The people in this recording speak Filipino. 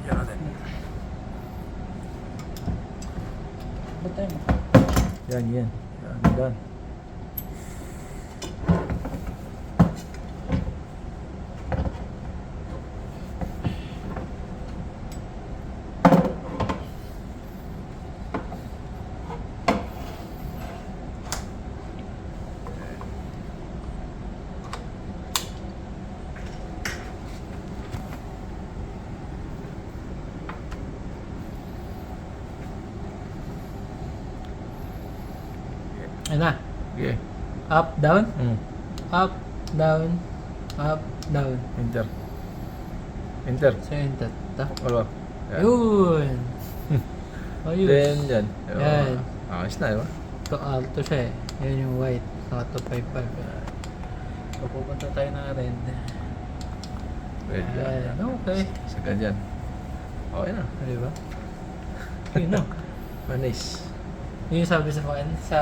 Yan natin. Ba't tayo? Yan. Yan, done. Ayun na. Okay. Up, down. Mm. Up, down. Up, down. Enter. Enter. So, yun. Ito. Wala. Yan. Yun. Ayos. Then, yan. Yan. Ayos na, diba? Ito, alto siya eh. Yan yung white. Naka 255. So, pupunta tayo ng red. Pwede Ayan. yan. Okay. Sa ganyan. Okay na. Diba? Yun na. Manis. Yun yung sabi sa akin sa